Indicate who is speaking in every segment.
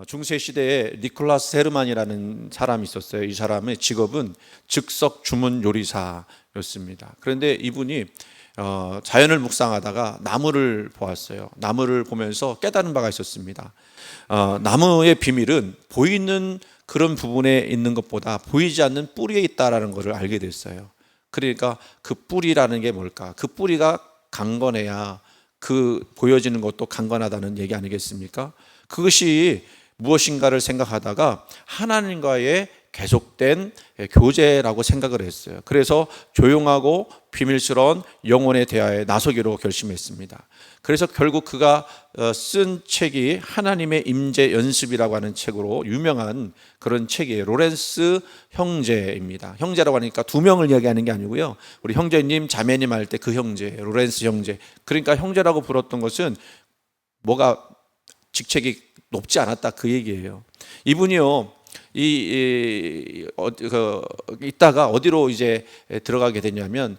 Speaker 1: 중세 시대에 니콜라스 헤르만이라는 사람이 있었어요. 이 사람의 직업은 즉석 주문 요리사였습니다. 그런데 이분이 자연을 묵상하다가 나무를 보았어요. 나무를 보면서 깨달은 바가 있었습니다. 나무의 비밀은 보이는 그런 부분에 있는 것보다 보이지 않는 뿌리에 있다라는 것을 알게 됐어요. 그러니까 그 뿌리라는 게 뭘까? 그 뿌리가 강건해야 그 보여지는 것도 강건하다는 얘기 아니겠습니까? 그것이 무엇인가를 생각하다가 하나님과의 계속된 교제라고 생각을 했어요. 그래서 조용하고 비밀스러운 영혼의 대화에 나서기로 결심했습니다. 그래서 결국 그가 쓴 책이 하나님의 임재 연습이라고 하는 책으로 유명한 그런 책이에요. 로렌스 형제입니다. 형제라고 하니까 두 명을 이야기하는 게 아니고요. 우리 형제님, 자매님 할 때 그 형제, 로렌스 형제. 그러니까 형제라고 불렀던 것은 뭐가 직책이 높지 않았다 그 얘기예요. 이분이요, 이따가 어디로 이제 들어가게 됐냐면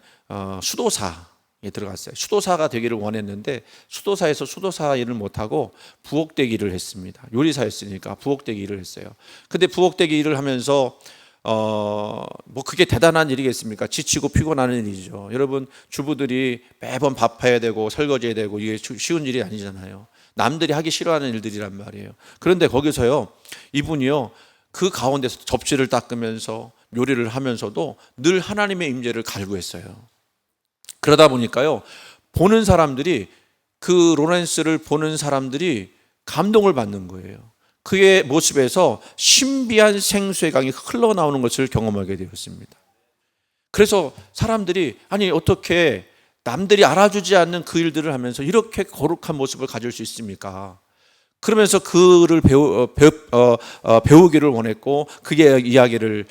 Speaker 1: 수도사에 들어갔어요. 수도사가 되기를 원했는데 수도사에서 수도사 일을 못하고 부엌대기 를 했습니다. 요리사였으니까 부엌대기 일을 했어요. 근데 부엌대기 일을 하면서 뭐 그게 대단한 일이겠습니까? 지치고 피곤하는 일이죠. 여러분, 주부들이 매번 밥해야 되고 설거지해야 되고 이게 쉬운 일이 아니잖아요. 남들이 하기 싫어하는 일들이란 말이에요. 그런데 거기서요, 이분이요, 그 가운데서 접시를 닦으면서 요리를 하면서도 늘 하나님의 임재를 갈구했어요. 그러다 보니까요, 보는 사람들이, 그 로렌스를 보는 사람들이 감동을 받는 거예요. 그의 모습에서 신비한 생수의 강이 흘러나오는 것을 경험하게 되었습니다. 그래서 사람들이, 아니 어떻게 남들이 알아주지 않는 그 일들을 하면서 이렇게 거룩한 모습을 가질 수 있습니까? 그러면서 그를 배우기를 원했고 그의 이야기를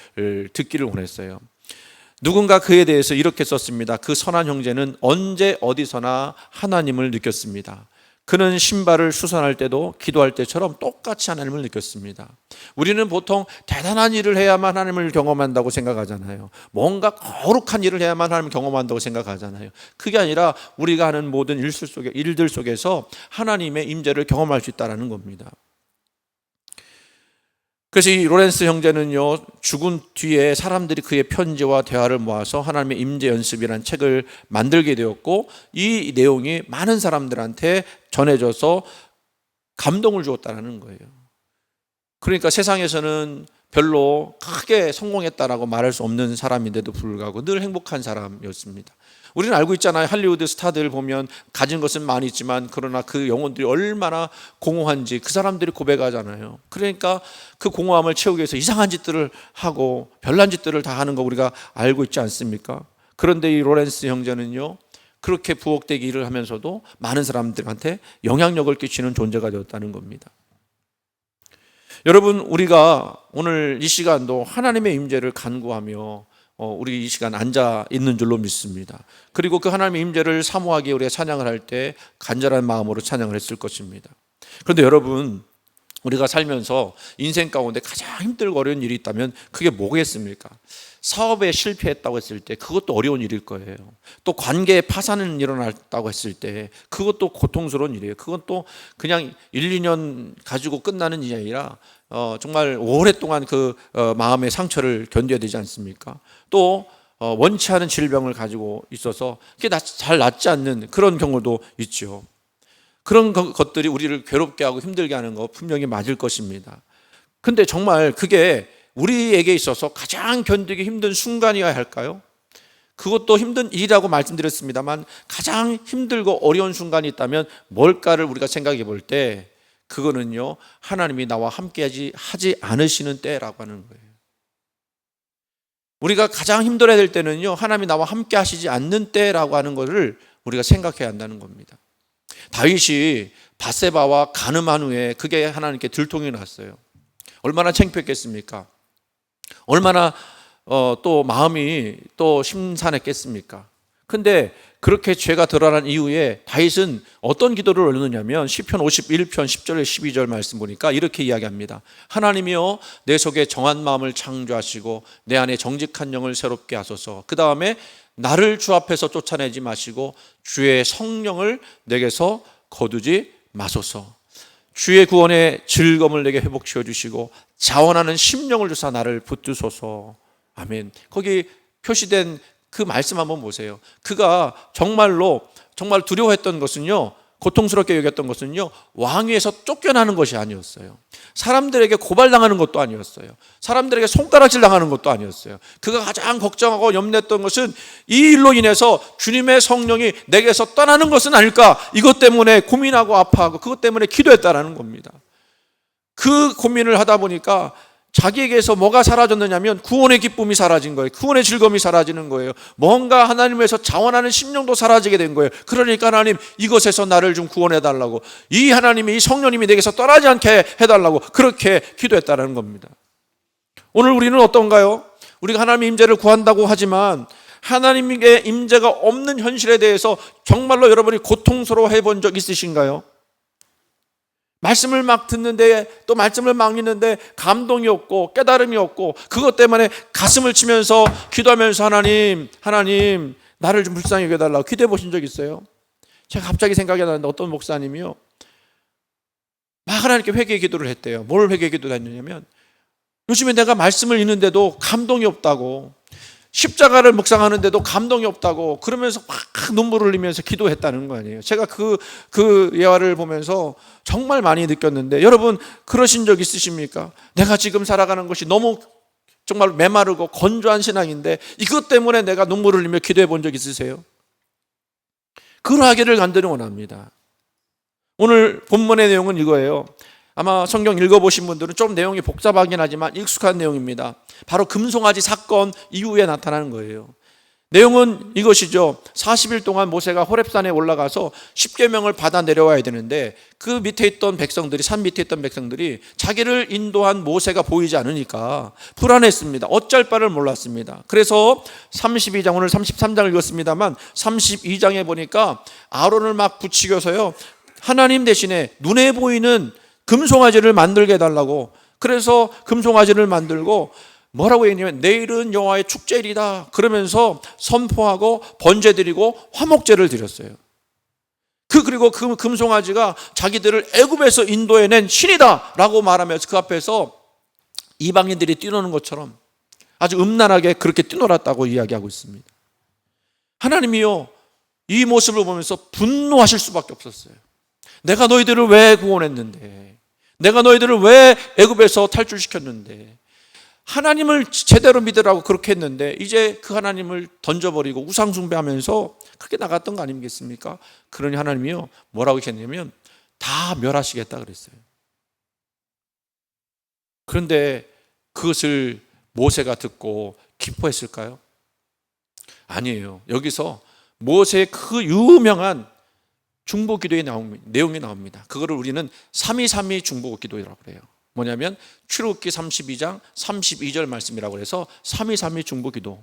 Speaker 1: 듣기를 원했어요. 누군가 그에 대해서 이렇게 썼습니다. 그 선한 형제는 언제 어디서나 하나님을 느꼈습니다. 그는 신발을 수선할 때도 기도할 때처럼 똑같이 하나님을 느꼈습니다. 우리는 보통 대단한 일을 해야만 하나님을 경험한다고 생각하잖아요. 뭔가 거룩한 일을 해야만 하나님을 경험한다고 생각하잖아요. 그게 아니라 우리가 하는 모든 일들 속에서 하나님의 임재를 경험할 수 있다는 겁니다. 그래서 이 로렌스 형제는요, 죽은 뒤에 사람들이 그의 편지와 대화를 모아서 하나님의 임재 연습이라는 책을 만들게 되었고, 이 내용이 많은 사람들한테 전해져서 감동을 주었다는 거예요. 그러니까 세상에서는 별로 크게 성공했다라고 말할 수 없는 사람인데도 불구하고 늘 행복한 사람이었습니다. 우리는 알고 있잖아요. 할리우드 스타들 보면 가진 것은 많이 있지만 그러나 그 영혼들이 얼마나 공허한지 그 사람들이 고백하잖아요. 그러니까 그 공허함을 채우기 위해서 이상한 짓들을 하고 별난 짓들을 다 하는 거 우리가 알고 있지 않습니까? 그런데 이 로렌스 형제는요, 그렇게 부엌대기 일을 하면서도 많은 사람들한테 영향력을 끼치는 존재가 되었다는 겁니다. 여러분, 우리가 오늘 이 시간도 하나님의 임재를 간구하며 우리 이 시간 앉아 있는 줄로 믿습니다. 그리고 그 하나님의 임재를 사모하기에 우리가 찬양을 할 때 간절한 마음으로 찬양을 했을 것입니다. 그런데 여러분, 우리가 살면서 인생 가운데 가장 힘들고 어려운 일이 있다면 그게 뭐겠습니까? 사업에 실패했다고 했을 때 그것도 어려운 일일 거예요. 또 관계에 파산이 일어났다고 했을 때 그것도 고통스러운 일이에요. 그건 또 그냥 1, 2년 가지고 끝나는 일이 아니라 정말 오랫동안 그 마음의 상처를 견뎌야 되지 않습니까? 또 원치 않은 질병을 가지고 있어서 그게 잘 낫지 않는 그런 경우도 있죠. 그런 것들이 우리를 괴롭게 하고 힘들게 하는 거 분명히 맞을 것입니다. 근데 정말 그게 우리에게 있어서 가장 견디기 힘든 순간이어야 할까요? 그것도 힘든 일이라고 말씀드렸습니다만 가장 힘들고 어려운 순간이 있다면 뭘까를 우리가 생각해 볼 때 그거는요, 하나님이 나와 함께 하지 않으시는 때라고 하는 거예요. 우리가 가장 힘들어야 될 때는요, 하나님이 나와 함께 하시지 않는 때라고 하는 것을 우리가 생각해야 한다는 겁니다. 다윗이 밧세바와 간음한 후에 그게 하나님께 들통이 났어요. 얼마나 창피했겠습니까? 얼마나 또 마음이 또 심산했겠습니까? 근데 그렇게 죄가 드러난 이후에 다윗은 어떤 기도를 올렸느냐면 시편 51편 10절에 12절 말씀 보니까 이렇게 이야기합니다. 하나님이여, 내 속에 정한 마음을 창조하시고 내 안에 정직한 영을 새롭게 하소서. 그 다음에 나를 주 앞에서 쫓아내지 마시고 주의 성령을 내게서 거두지 마소서. 주의 구원의 즐거움을 내게 회복시켜 주시고 자원하는 심령을 주사 나를 붙드소서. 아멘. 거기 표시된 그 말씀 한번 보세요. 그가 정말 두려워했던 것은요, 고통스럽게 여겼던 것은요, 왕위에서 쫓겨나는 것이 아니었어요. 사람들에게 고발당하는 것도 아니었어요. 사람들에게 손가락질 당하는 것도 아니었어요. 그가 가장 걱정하고 염려했던 것은 이 일로 인해서 주님의 성령이 내게서 떠나는 것은 아닐까, 이것 때문에 고민하고 아파하고 그것 때문에 기도했다라는 겁니다. 그 고민을 하다 보니까 자기에게서 뭐가 사라졌느냐면 구원의 기쁨이 사라진 거예요. 구원의 즐거움이 사라지는 거예요. 뭔가 하나님에서 자원하는 심령도 사라지게 된 거예요. 그러니까 하나님, 이것에서 나를 좀 구원해달라고, 이 하나님이, 이 성령님이 내게서 떠나지 않게 해달라고 그렇게 기도했다는 겁니다. 오늘 우리는 어떤가요? 우리가 하나님의 임재를 구한다고 하지만 하나님의 임재가 없는 현실에 대해서 정말로 여러분이 고통스러워해 본 적 있으신가요? 말씀을 막 듣는데, 또 말씀을 막 읽는데 감동이 없고 깨달음이 없고 그것 때문에 가슴을 치면서 기도하면서 하나님 나를 좀 불쌍히 여겨달라고 기도해 보신 적 있어요? 제가 갑자기 생각이 나는데 어떤 목사님이요, 막 하나님께 회개 기도를 했대요. 뭘 회개 기도를 했느냐면, 요즘에 내가 말씀을 읽는데도 감동이 없다고, 십자가를 묵상하는데도 감동이 없다고, 그러면서 막 눈물을 흘리면서 기도했다는 거 아니에요. 제가 그 예화를 보면서 정말 많이 느꼈는데, 여러분 그러신 적 있으십니까? 내가 지금 살아가는 것이 너무 정말 메마르고 건조한 신앙인데 이것 때문에 내가 눈물을 흘리며 기도해 본 적 있으세요? 그러하기를 간절히 원합니다. 오늘 본문의 내용은 이거예요. 아마 성경 읽어보신 분들은 좀 내용이 복잡하긴 하지만 익숙한 내용입니다. 바로 금송아지 사건 이후에 나타나는 거예요. 내용은 이것이죠. 40일 동안 모세가 호렙산에 올라가서 십계명을 받아 내려와야 되는데, 그 밑에 있던 백성들이, 산 밑에 있던 백성들이 자기를 인도한 모세가 보이지 않으니까 불안했습니다. 어쩔 바를 몰랐습니다. 그래서 32장, 오늘 33장을 읽었습니다만 32장에 보니까 아론을 막 부추겨서요, 하나님 대신에 눈에 보이는 금송아지를 만들게 해달라고, 그래서 금송아지를 만들고 뭐라고 했냐면 내일은 여호와의 축제일이다 그러면서 선포하고 번제 드리고 화목제를 드렸어요. 그리고 그 금송아지가 자기들을 애굽에서 인도해낸 신이다 라고 말하면서 그 앞에서 이방인들이 뛰노는 것처럼 아주 음란하게 그렇게 뛰놀았다고 이야기하고 있습니다. 하나님이요, 이 모습을 보면서 분노하실 수밖에 없었어요. 내가 너희들을 왜 구원했는데, 내가 너희들을 왜 애굽에서 탈출시켰는데, 하나님을 제대로 믿으라고 그렇게 했는데 이제 그 하나님을 던져버리고 우상숭배하면서 그렇게 나갔던 거 아니겠습니까? 그러니 하나님이요, 뭐라고 했냐면 다 멸하시겠다 그랬어요. 그런데 그것을 모세가 듣고 기뻐했을까요? 아니에요. 여기서 모세의 그 유명한 중보기도의 내용이 나옵니다. 그거를 우리는 3.2.3.2 중보기도라고 그래요. 뭐냐면 출애굽기 32장 32절 말씀이라고 해서 3.2.3.2 중보기도.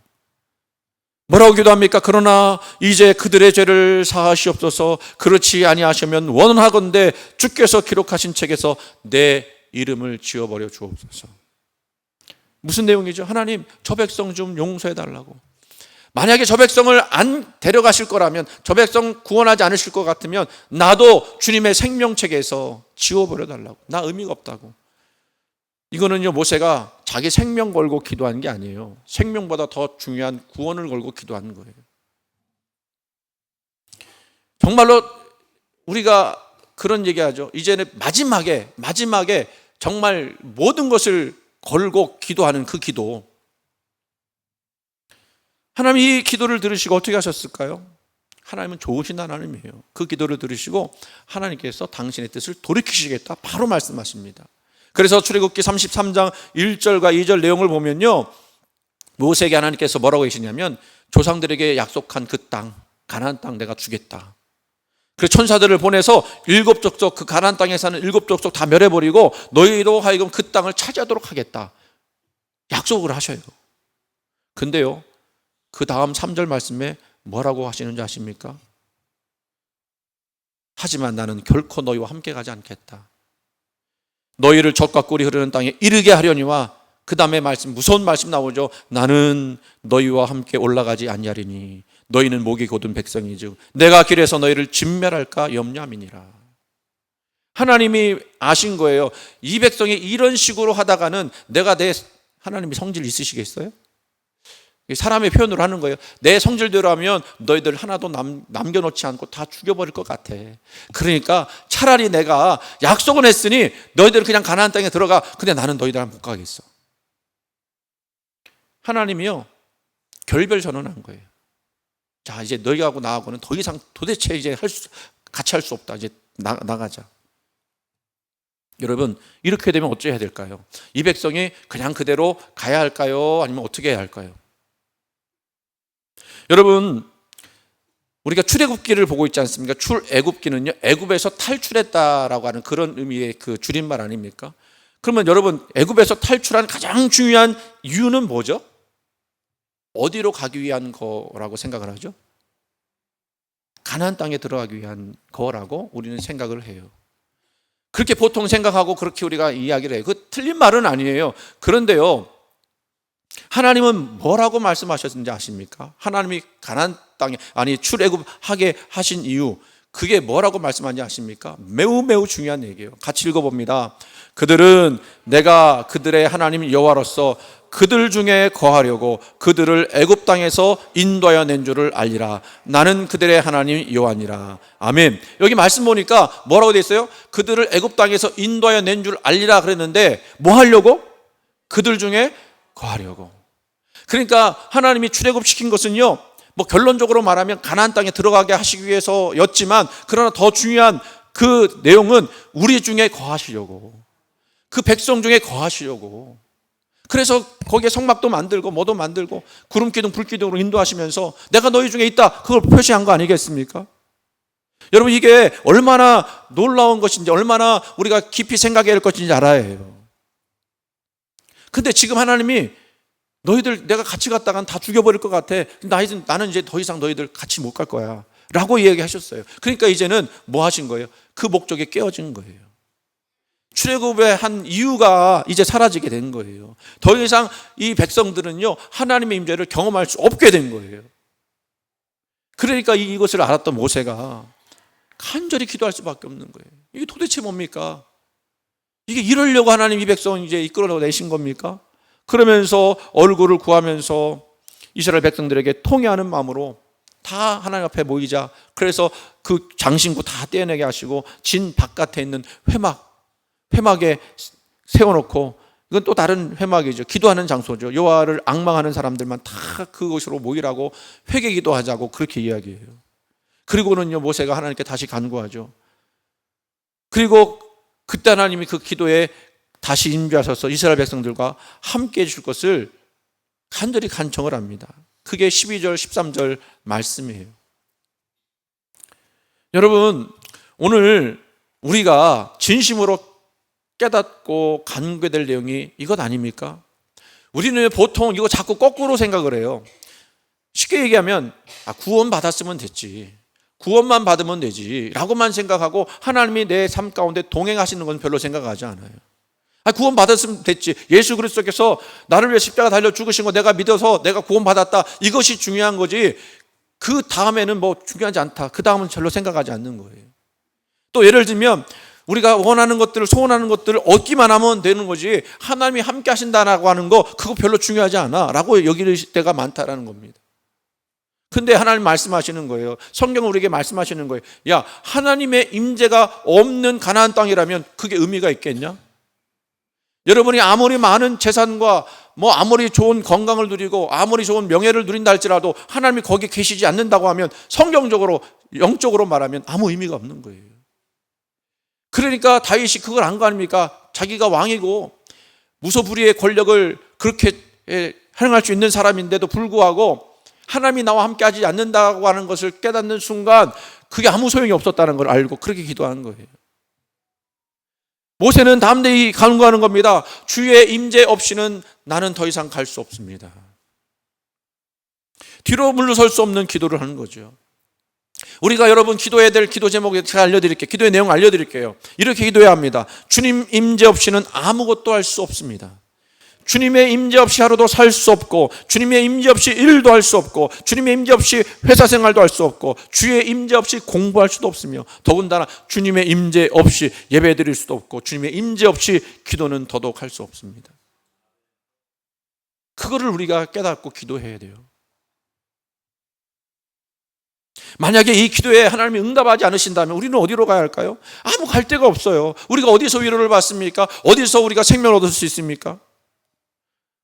Speaker 1: 뭐라고 기도합니까? 그러나 이제 그들의 죄를 사하시옵소서. 그렇지 아니하시면 원하건대 주께서 기록하신 책에서 내 이름을 지워버려 주옵소서. 무슨 내용이죠? 하나님, 저 백성 좀 용서해 달라고. 만약에 저 백성을 안 데려가실 거라면, 저 백성 구원하지 않으실 것 같으면 나도 주님의 생명책에서 지워버려 달라고. 나 의미가 없다고. 이거는요, 모세가 자기 생명 걸고 기도한 게 아니에요. 생명보다 더 중요한 구원을 걸고 기도하는 거예요. 정말로 우리가 그런 얘기하죠. 이제는 마지막에 정말 모든 것을 걸고 기도하는 그 기도. 하나님 이 기도를 들으시고 어떻게 하셨을까요? 하나님은 좋으신 하나님이에요. 그 기도를 들으시고 하나님께서 당신의 뜻을 돌이키시겠다 바로 말씀하십니다. 그래서 출애굽기 33장 1절과 2절 내용을 보면요, 모세에게 하나님께서 뭐라고 하시냐면 조상들에게 약속한 그 땅, 가나안 땅 내가 주겠다. 그래서 천사들을 보내서 7족속, 그 가나안 땅에 사는 7족속 다 멸해버리고 너희로 하여금 그 땅을 차지하도록 하겠다 약속을 하셔요. 근데요, 그 다음 3절 말씀에 뭐라고 하시는지 아십니까? 하지만 나는 결코 너희와 함께 가지 않겠다. 너희를 젖과 꿀이 흐르는 땅에 이르게 하려니와, 그 다음에 말씀, 무서운 말씀 나오죠. 나는 너희와 함께 올라가지 아니하리니 너희는 목이 곧은 백성이죠. 내가 길에서 너희를 진멸할까 염려함이니라. 하나님이 아신 거예요. 이 백성이 이런 식으로 하다가는 하나님이 성질 있으시겠어요? 사람의 표현으로 하는 거예요. 내 성질대로 하면 너희들 하나도 남겨놓지 않고 다 죽여버릴 것 같아. 그러니까 차라리 내가 약속은 했으니 너희들은 그냥 가나안 땅에 들어가. 근데 나는 너희들은 못 가겠어. 하나님이요, 결별 전환한 거예요. 자, 이제 너희하고 나하고는 더 이상 도대체 이제 같이 할 수 없다. 이제 나가자. 여러분, 이렇게 되면 어찌 해야 될까요? 이 백성이 그냥 그대로 가야 할까요? 아니면 어떻게 해야 할까요? 여러분, 우리가 출애굽기를 보고 있지 않습니까? 출애굽기는요, 애굽에서 탈출했다라고 하는 그런 의미의 그 줄임말 아닙니까? 그러면 여러분, 애굽에서 탈출한 가장 중요한 이유는 뭐죠? 어디로 가기 위한 거라고 생각을 하죠? 가나안 땅에 들어가기 위한 거라고 우리는 생각을 해요. 그렇게 보통 생각하고 그렇게 우리가 이야기를 해요. 그 틀린 말은 아니에요. 그런데요, 하나님은 뭐라고 말씀하셨는지 아십니까? 하나님이 가나안 땅에 출애굽하게 하신 이유, 그게 뭐라고 말씀하는지 아십니까? 매우 매우 중요한 얘기예요. 같이 읽어봅니다. 그들은 내가 그들의 하나님 여호와로서 그들 중에 거하려고 그들을 애굽 땅에서 인도하여 낸 줄을 알리라. 나는 그들의 하나님 여호와니라. 아멘. 여기 말씀 보니까 뭐라고 돼 있어요? 그들을 애굽 땅에서 인도하여 낸 줄 알리라 그랬는데 뭐 하려고? 그들 중에 거하려고. 그러니까 하나님이 출애굽시킨 것은요, 뭐 결론적으로 말하면 가나안 땅에 들어가게 하시기 위해서였지만, 그러나 더 중요한 그 내용은 우리 중에 거하시려고, 그 백성 중에 거하시려고. 그래서 거기에 성막도 만들고 뭐도 만들고 구름기둥 불기둥으로 인도하시면서 내가 너희 중에 있다, 그걸 표시한 거 아니겠습니까? 여러분, 이게 얼마나 놀라운 것인지, 얼마나 우리가 깊이 생각해야 할 것인지 알아야 해요. 근데 지금 하나님이 너희들 내가 같이 갔다간 다 죽여버릴 것 같아. 나는 이제 더 이상 너희들 같이 못 갈 거야 라고 이야기하셨어요. 그러니까 이제는 뭐 하신 거예요? 그 목적에 깨어진 거예요. 출애굽의 한 이유가 이제 사라지게 된 거예요. 더 이상 이 백성들은요, 하나님의 임재를 경험할 수 없게 된 거예요. 그러니까 이것을 알았던 모세가 간절히 기도할 수밖에 없는 거예요. 이게 도대체 뭡니까? 이게 이러려고 하나님 이 백성 이제 이끌어내신 겁니까? 그러면서 얼굴을 구하면서 이스라엘 백성들에게 통회하는 마음으로 다 하나님 앞에 모이자. 그래서 그 장신구 다 떼어내게 하시고 진 바깥에 있는 회막에 세워놓고, 이건 또 다른 회막이죠. 기도하는 장소죠. 여호와를 앙망하는 사람들만 다 그곳으로 모이라고 회개 기도하자고 그렇게 이야기해요. 그리고는요, 모세가 하나님께 다시 간구하죠. 그리고 그때 하나님이 그 기도에 다시 임재하셔서 이스라엘 백성들과 함께 해줄 것을 간절히 간청을 합니다. 그게 12절 13절 말씀이에요. 여러분, 오늘 우리가 진심으로 깨닫고 간구될 내용이 이것 아닙니까? 우리는 보통 이거 자꾸 거꾸로 생각을 해요. 쉽게 얘기하면 구원 받았으면 됐지, 구원만 받으면 되지 라고만 생각하고 하나님이 내 삶 가운데 동행하시는 건 별로 생각하지 않아요. 구원 받았으면 됐지, 예수 그리스도께서 나를 위해 십자가 달려 죽으신 거 내가 믿어서 내가 구원 받았다, 이것이 중요한 거지 그 다음에는 뭐 중요하지 않다, 그 다음은 별로 생각하지 않는 거예요. 또 예를 들면 우리가 원하는 것들을, 소원하는 것들을 얻기만 하면 되는 거지 하나님이 함께 하신다라고 하는 거 그거 별로 중요하지 않아 라고 여길 때가 많다라는 겁니다. 근데 하나님 말씀하시는 거예요. 성경은 우리에게 말씀하시는 거예요. 야, 하나님의 임재가 없는 가나안 땅이라면 그게 의미가 있겠냐? 여러분이 아무리 많은 재산과 아무리 좋은 건강을 누리고 아무리 좋은 명예를 누린다 할지라도 하나님이 거기 계시지 않는다고 하면 성경적으로, 영적으로 말하면 아무 의미가 없는 거예요. 그러니까 다윗이 그걸 안 거 아닙니까? 자기가 왕이고 무소불위의 권력을 그렇게 행할 수 있는 사람인데도 불구하고 하나님이 나와 함께 하지 않는다고 하는 것을 깨닫는 순간 그게 아무 소용이 없었다는 걸 알고 그렇게 기도하는 거예요. 모세는 담대히 간구하는 겁니다. 주의 임재 없이는 나는 더 이상 갈 수 없습니다. 뒤로 물러설 수 없는 기도를 하는 거죠. 우리가 여러분 기도해야 될 기도 제목을 제가 알려드릴게요. 기도의 내용 알려드릴게요. 이렇게 기도해야 합니다. 주님 임재 없이는 아무것도 할 수 없습니다. 주님의 임재 없이 하루도 살 수 없고, 주님의 임재 없이 일도 할 수 없고, 주님의 임재 없이 회사 생활도 할 수 없고, 주의 임재 없이 공부할 수도 없으며, 더군다나 주님의 임재 없이 예배 드릴 수도 없고, 주님의 임재 없이 기도는 더더욱 할 수 없습니다. 그거를 우리가 깨닫고 기도해야 돼요. 만약에 이 기도에 하나님이 응답하지 않으신다면 우리는 어디로 가야 할까요? 아무 갈 데가 없어요. 우리가 어디서 위로를 받습니까? 어디서 우리가 생명을 얻을 수 있습니까?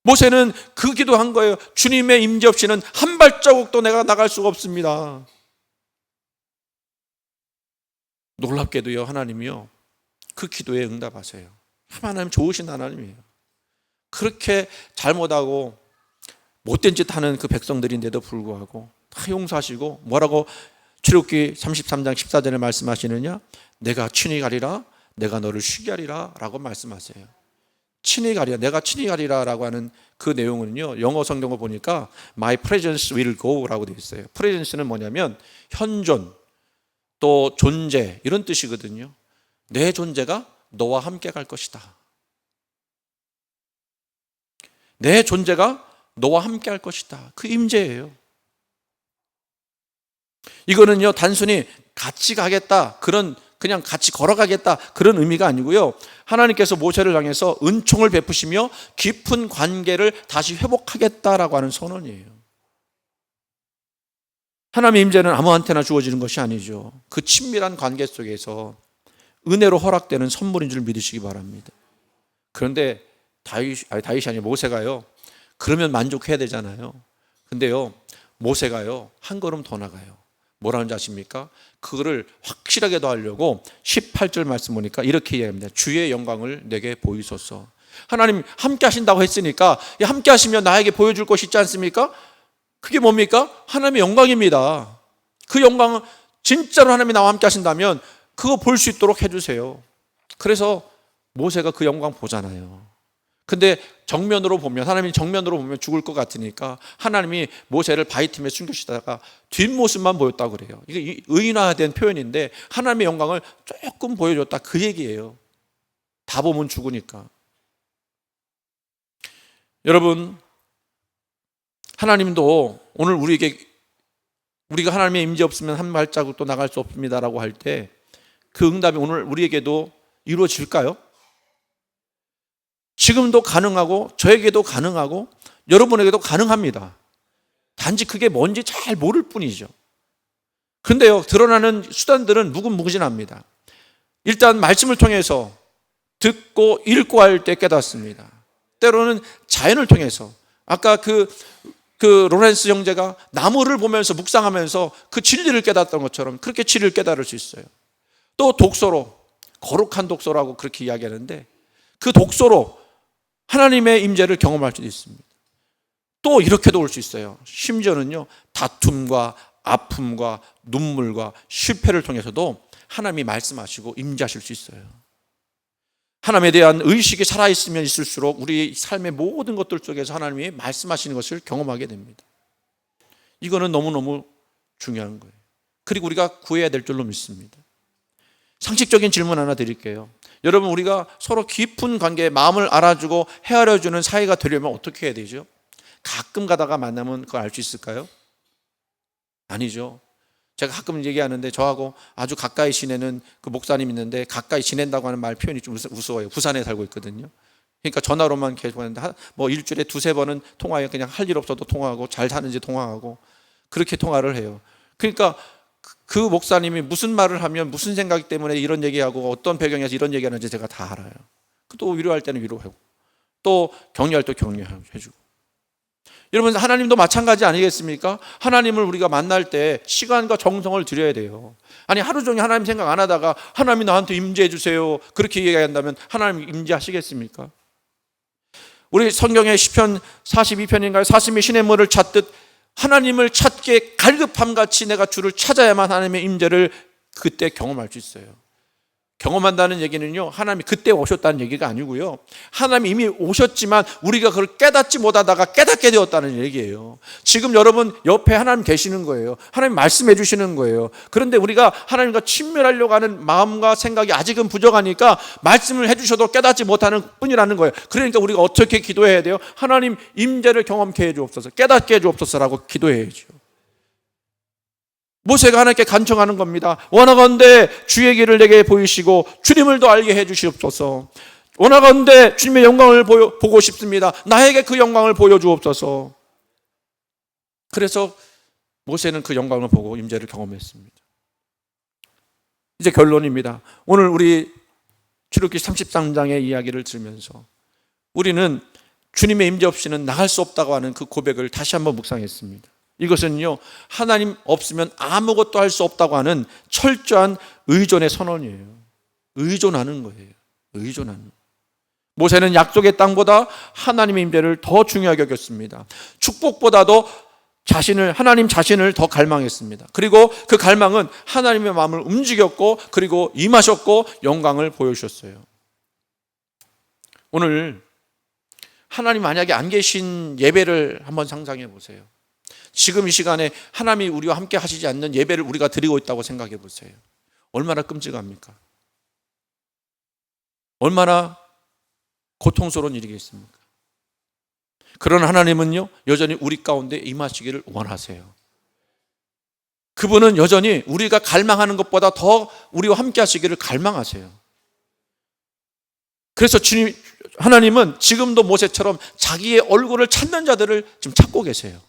Speaker 1: 모세는 그 기도한 거예요. 주님의 임재 없이는 한 발자국도 내가 나갈 수가 없습니다. 놀랍게도요, 하나님이요, 그 기도에 응답하세요. 하나님 좋으신 하나님이에요. 그렇게 잘못하고 못된 짓 하는 그 백성들인데도 불구하고 다 용서하시고, 뭐라고 출애굽기 33장 14절에 말씀하시느냐? 내가 친히 가리라, 내가 너를 쉬게 하리라 라고 말씀하세요. 친히 가리라, 내가 친히 가리라 라고 하는 그 내용은요, 영어 성경을 보니까 My presence will go 라고 되어 있어요. presence는 뭐냐면 현존, 또 존재, 이런 뜻이거든요. 내 존재가 너와 함께 갈 것이다. 내 존재가 너와 함께 할 것이다. 그 임재예요. 이거는요, 단순히 같이 가겠다, 그냥 같이 걸어가겠다, 그런 의미가 아니고요, 하나님께서 모세를 향해서 은총을 베푸시며 깊은 관계를 다시 회복하겠다라고 하는 선언이에요. 하나님의 임재는 아무한테나 주어지는 것이 아니죠. 그 친밀한 관계 속에서 은혜로 허락되는 선물인 줄 믿으시기 바랍니다. 그런데 다윗이 아니 모세가요, 그러면 만족해야 되잖아요. 근데요, 모세가요, 한 걸음 더 나가요. 뭐라는지 아십니까? 그거를 확실하게 더 하려고 18절 말씀 보니까 이렇게 이야기합니다. 주의 영광을 내게 보이소서. 하나님 함께 하신다고 했으니까, 함께 하시면 나에게 보여줄 것이 있지 않습니까? 그게 뭡니까? 하나님의 영광입니다. 그 영광은 진짜로 하나님이 나와 함께 하신다면 그거 볼 수 있도록 해주세요. 그래서 모세가 그 영광 보잖아요. 근데 정면으로 보면, 하나님이 정면으로 보면 죽을 것 같으니까 하나님이 모세를 바위틈에 숨기시다가 뒷모습만 보였다고 그래요. 이게 의인화된 표현인데 하나님의 영광을 조금 보여줬다, 그 얘기예요. 다 보면 죽으니까. 여러분, 하나님도 오늘 우리가 하나님의 임재 없으면 한 발자국도 나갈 수 없습니다라고 할 때 그 응답이 오늘 우리에게도 이루어질까요? 지금도 가능하고, 저에게도 가능하고, 여러분에게도 가능합니다. 단지 그게 뭔지 잘 모를 뿐이죠. 그런데요, 드러나는 수단들은 무궁무진합니다. 일단 말씀을 통해서 듣고 읽고 할 때 깨닫습니다. 때로는 자연을 통해서, 아까 그 로렌스 형제가 나무를 보면서 묵상하면서 그 진리를 깨닫던 것처럼 그렇게 진리를 깨달을 수 있어요. 또 독서로, 거룩한 독서라고 그렇게 이야기하는데 그 독서로 하나님의 임재를 경험할 수도 있습니다. 또 이렇게도 올 수 있어요. 심지어는요, 다툼과 아픔과 눈물과 실패를 통해서도 하나님이 말씀하시고 임재하실 수 있어요. 하나님에 대한 의식이 살아있으면 있을수록 우리 삶의 모든 것들 속에서 하나님이 말씀하시는 것을 경험하게 됩니다. 이거는 너무너무 중요한 거예요. 그리고 우리가 구해야 될 줄로 믿습니다. 상식적인 질문 하나 드릴게요. 여러분, 우리가 서로 깊은 관계에 마음을 알아주고 헤아려주는 사이가 되려면 어떻게 해야 되죠? 가끔 가다가 만나면 그걸 알 수 있을까요? 아니죠. 제가 가끔 얘기하는데 저하고 아주 가까이 지내는 그 목사님 있는데, 가까이 지낸다고 하는 말 표현이 좀 우스워요. 부산에 살고 있거든요. 그러니까 전화로만 계속 하는데 뭐 일주일에 두세 번은 통화해요. 그냥 할 일 없어도 통화하고, 잘 사는지 통화하고, 그렇게 통화를 해요. 그러니까 그 목사님이 무슨 말을 하면 무슨 생각 때문에 이런 얘기하고 어떤 배경에서 이런 얘기하는지 제가 다 알아요. 또 위로할 때는 위로하고, 또 격려할 때 격려해주고. 여러분, 하나님도 마찬가지 아니겠습니까? 하나님을 우리가 만날 때 시간과 정성을 들여야 돼요. 아니, 하루 종일 하나님 생각 안 하다가 하나님이 나한테 임재해 주세요, 그렇게 얘기한다면 하나님 임재하시겠습니까? 우리 성경의 시편 42편인가요? 사슴이 시냇물을 찾듯 하나님을 찾기에 갈급함같이 내가 주를 찾아야만 하나님의 임재를 그때 경험할 수 있어요. 경험한다는 얘기는요, 하나님이 그때 오셨다는 얘기가 아니고요, 하나님이 이미 오셨지만 우리가 그걸 깨닫지 못하다가 깨닫게 되었다는 얘기예요. 지금 여러분 옆에 하나님 계시는 거예요. 하나님 말씀해 주시는 거예요. 그런데 우리가 하나님과 친밀하려고 하는 마음과 생각이 아직은 부족하니까 말씀을 해 주셔도 깨닫지 못하는 뿐이라는 거예요. 그러니까 우리가 어떻게 기도해야 돼요? 하나님 임재를 경험케 해 주옵소서, 깨닫게 해 주옵소서라고 기도해야죠. 모세가 하나님께 간청하는 겁니다. 원하건대 주의 길을 내게 보이시고 주님을 더 알게 해 주시옵소서. 원하건대 주님의 영광을 보고 싶습니다. 나에게 그 영광을 보여주옵소서. 그래서 모세는 그 영광을 보고 임재를 경험했습니다. 이제 결론입니다. 오늘 우리 출애굽기 33장의 이야기를 들으면서 우리는 주님의 임재 없이는 나갈 수 없다고 하는 그 고백을 다시 한번 묵상했습니다. 이것은요, 하나님 없으면 아무것도 할 수 없다고 하는 철저한 의존의 선언이에요. 의존하는 거예요. 의존하는. 모세는 약속의 땅보다 하나님의 임재를 더 중요하게 여겼습니다. 축복보다도 하나님 자신을 더 갈망했습니다. 그리고 그 갈망은 하나님의 마음을 움직였고, 그리고 임하셨고 영광을 보여주셨어요. 오늘 하나님 만약에 안 계신 예배를 한번 상상해 보세요. 지금 이 시간에 하나님이 우리와 함께 하시지 않는 예배를 우리가 드리고 있다고 생각해 보세요. 얼마나 끔찍합니까? 얼마나 고통스러운 일이겠습니까? 그러나 하나님은요, 여전히 우리 가운데 임하시기를 원하세요. 그분은 여전히 우리가 갈망하는 것보다 더 우리와 함께 하시기를 갈망하세요. 그래서 하나님은 지금도 모세처럼 자기의 얼굴을 찾는 자들을 지금 찾고 계세요.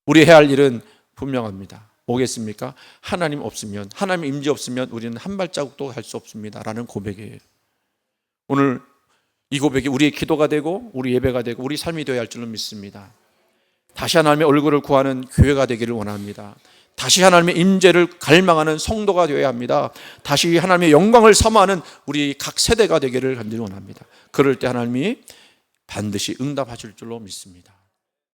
Speaker 1: 우리 해야 할 일은 분명합니다. 뭐겠습니까? 하나님 없으면, 하나님 임재 없으면 우리는 한 발자국도 갈 수 없습니다 라는 고백이에요. 오늘 이 고백이 우리의 기도가 되고 우리 예배가 되고 우리 삶이 되어야 할 줄로 믿습니다. 다시 하나님의 얼굴을 구하는 교회가 되기를 원합니다. 다시 하나님의 임재를 갈망하는 성도가 되어야 합니다. 다시 하나님의 영광을 사모하는 우리 각 세대가 되기를 간절히 원합니다. 그럴 때 하나님이 반드시 응답하실 줄로 믿습니다.